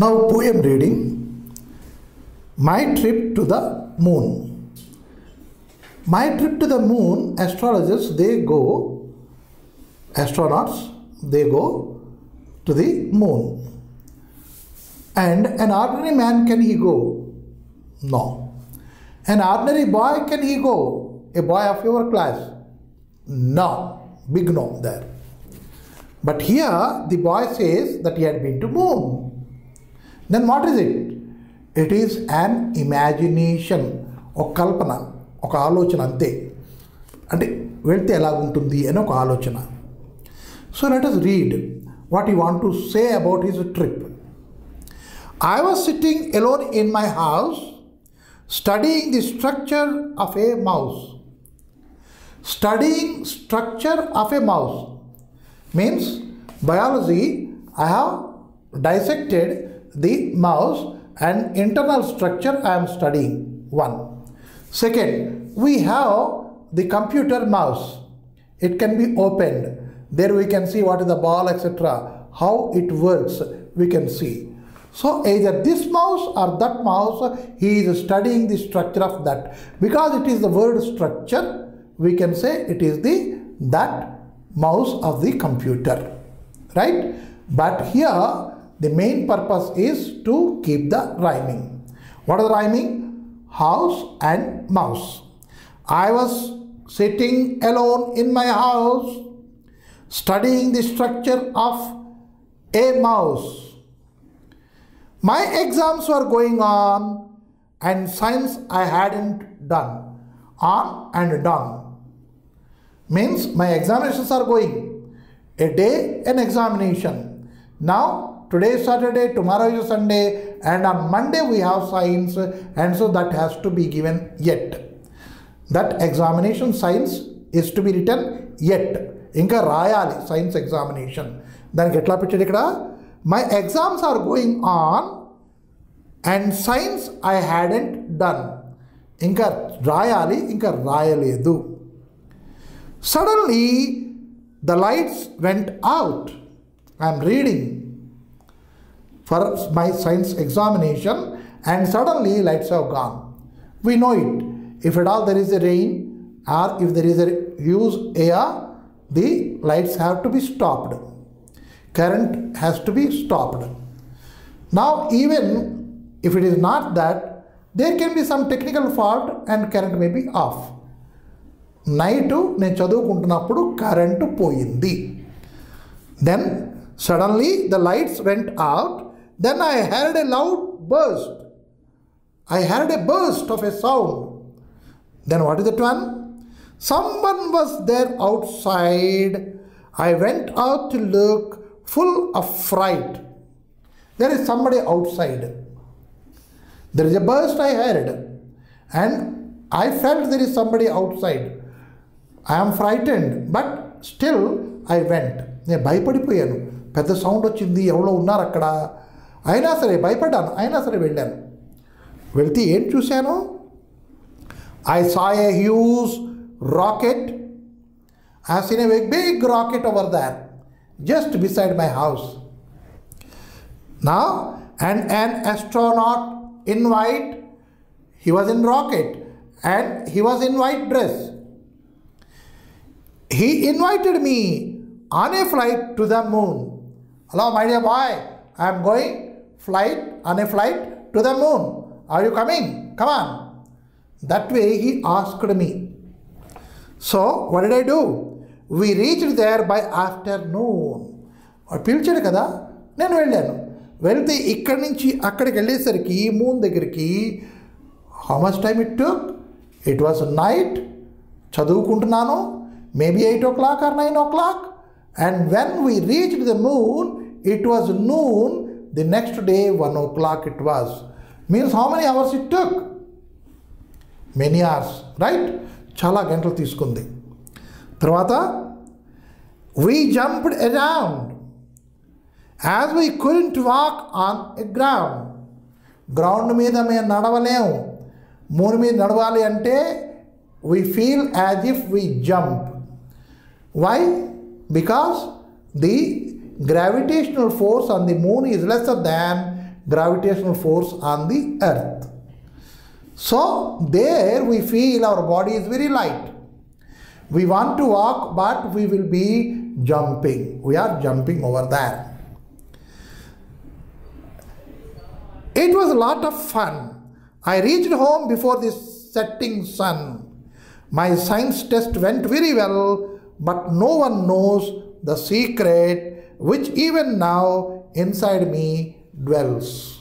Now poem reading. My trip to the moon. My trip to the moon, astronauts, they go to the moon. And an ordinary man, can he go? No. An ordinary boy, can he go? A boy of your class? No. Big no there. But here the boy says that he had been to moon. Then what is it? It is an imagination, or kalpana, ఒక ఆలోచన అంతే. అంటే వెళ్తే ఎలా ఉంటుంది అని ఒక ఆలోచన. So let us read what he want to say about his trip. I was sitting alone in my house studying the structure of a mouse. Studying structure of a mouse means biology. I have dissected the mouse and internal structure I am studying. One. Second, we have the computer mouse. It can be opened. There we can see what is the ball, etc. How it works, we can see. So either this mouse or that mouse, he is studying the structure of that. Because it is the word structure, we can say it is that mouse of the computer. Right? But here the main purpose is to keep the rhyming. What is rhyming? House and mouse. I was sitting alone in my house studying the structure of a mouse. My exams were going on and science I hadn't done. On and done means my examinations are going. A day an examination. Now today is Saturday, tomorrow is Sunday, and on Monday we have science, and so that has to be given yet. That examination science is to be written yet. Inka rayali science examination. Daniki etla pettadu ikkada? My exams are going on and science I hadn't done. Inka rayali, inka rayaledu. Suddenly the lights went out. I am reading for my science examination and suddenly lights have gone. We know it. If at all there is a rain or if there is a huge air, the lights have to be stopped. Current has to be stopped. Now even if it is not that, there can be some technical fault and current may be off. Night నేను చదువుకుంటున్నప్పుడు current పోయింది. Then suddenly the lights went out. Then I heard a loud burst. I heard a burst of a sound. Then what is that one? Someone was there outside. I went out to look, full of fright. There is somebody outside. There is a burst I heard. And I felt there is somebody outside. I am frightened, but still I went. నేను భయపడిపోయాను. పెద్ద sound వచ్చింది, ఎవరో ఉన్నారు అక్కడ. అయినా సరే భయపడ్డాను, అయినా సరే వెళ్ళాను. వెళ్తే ఏం చూశాను? I saw a huge rocket. I have seen a big rocket over there, just beside my house. Now, and an astronaut in white, he was in rocket and he was in white dress. He invited me on a flight to the moon. Hello, my dear boy, I am going on a flight to the moon. Are you coming? Come on. That way he asked me. So what did I do? We reached there by afternoon. పిలిచాడు కదా, నేను వెళ్ళాను. వెళ్తే ఇక్కడి నుంచి అక్కడికి వెళ్ళేసరికి moon దగ్గరికి how much time it took? It was night. చదువుకుంటున్నాను. Maybe 8 o'clock or 9 o'clock. And when we reached the moon, it was noon. The next day 1 o'clock it was. Means how many hours it took? Many hours, right? చాలా గంటలు తీసుకుంది. తర్వాత we jumped around as we couldn't walk on a ground. Ground మీద మేము నడవలేము. Moon మీద నడవాలి అంటే we feel as if we jump. Why? Because the gravitational force on the moon is lesser than gravitational force on the earth. So there we feel our body is very light. We want to walk, but we will be jumping. We are jumping over there. It was a lot of fun. I reached home before the setting sun. My science test went very well, but no one knows the secret which even now inside me dwells.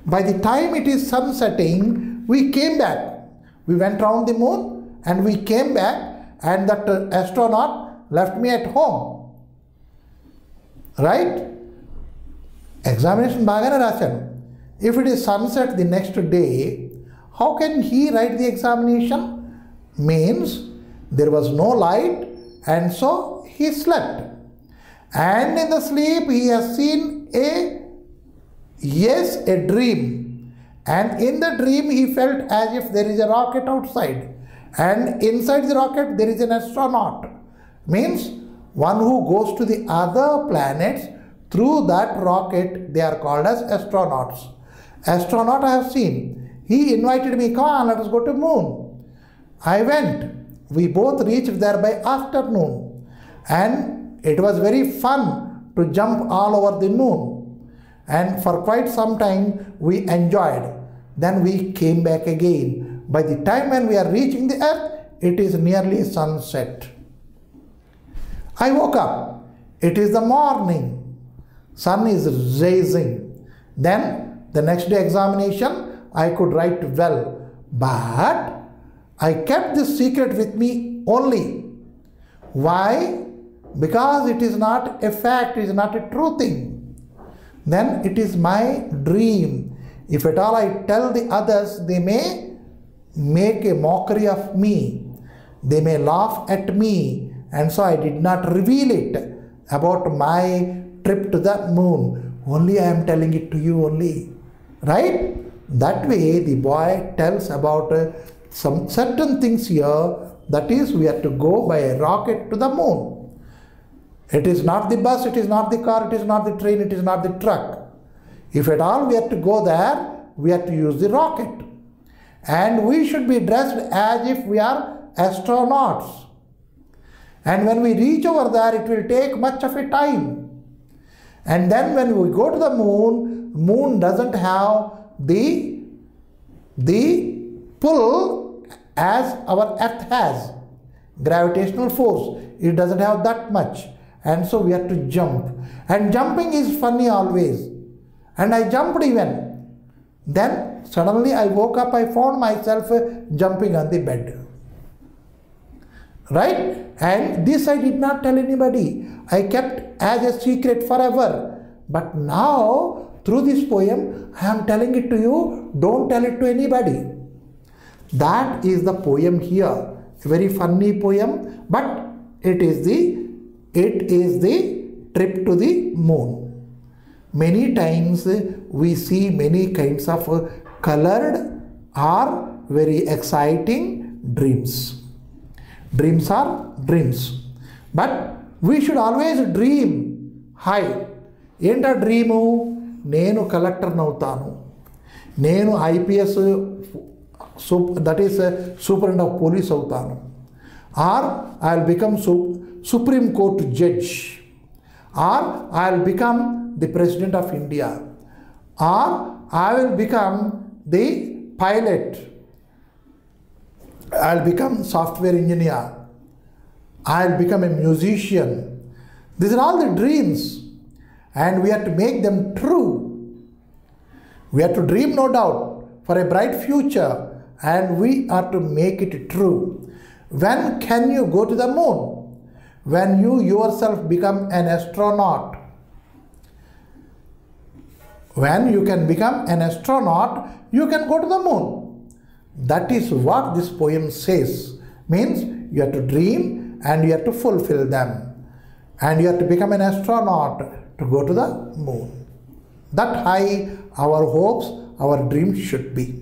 By the time it is sun setting, we came back. We went round the moon and we came back, and that astronaut left me at home. Right? Examination bagane rasanu. If it is sunset the next day, how can he write the examination? Means there was no light, and so he slept. And in the sleep he has seen a dream. And in the dream he felt as if there is a rocket outside, and inside the rocket there is an astronaut. Means one who goes to the other planets through that rocket, they are called as astronauts. Astronaut I have seen. He invited me, come on, let us go to moon. I went. We both reached there by afternoon. And it was very fun to jump all over the moon. And for quite some time we enjoyed. Then we came back again. By the time when we are reaching the earth, it is nearly sunset. I woke up. It is the morning. Sun is rising. Then the next day examination, I could write well, but I kept this secret with me only. Why? Because it is not a fact, it is not a true thing. Then it is my dream. If at all I tell the others, they may make a mockery of me. They may laugh at me, and so I did not reveal it about my trip to the moon. Only I am telling it to you only. Right? That way the boy tells about some certain things here. That is, we have to go by a rocket to the moon. It is not the bus, it is not the car, it is not the train, it is not the truck. If at all we have to go there, we have to use the rocket. And we should be dressed as if we are astronauts. And when we reach over there, it will take much of a time. And then when we go to the moon doesn't have the pull as our earth has. Gravitational force. It doesn't have that much. And so we have to jump. And jumping is funny always. And I jumped even. Then suddenly I woke up, I found myself jumping on the bed. Right? And this I did not tell anybody. I kept as a secret forever. But now, through this poem, I am telling it to you. Don't tell it to anybody. That is the poem here. A very funny poem, but it is the trip to the moon. Many times we see many kinds of colored or very exciting dreams. Dreams are dreams. But we should always dream high. Enta dreamu? Nenu collector navutanu. Nenu IPS, that is superintendent of police avutanu. Or I will become Supreme Court judge. Or I will become the President of India. Or I will become the pilot. I will become software engineer. I will become a musician. These are all the dreams. And we have to make them true. We have to dream, no doubt, for a bright future. And we are to make it true. When can you go to the moon? When you yourself become an astronaut. When you can become an astronaut, you can go to the moon. That is what this poem says. Means you have to dream and you have to fulfill them. And you have to become an astronaut to go to the moon. That high our hopes, our dreams should be.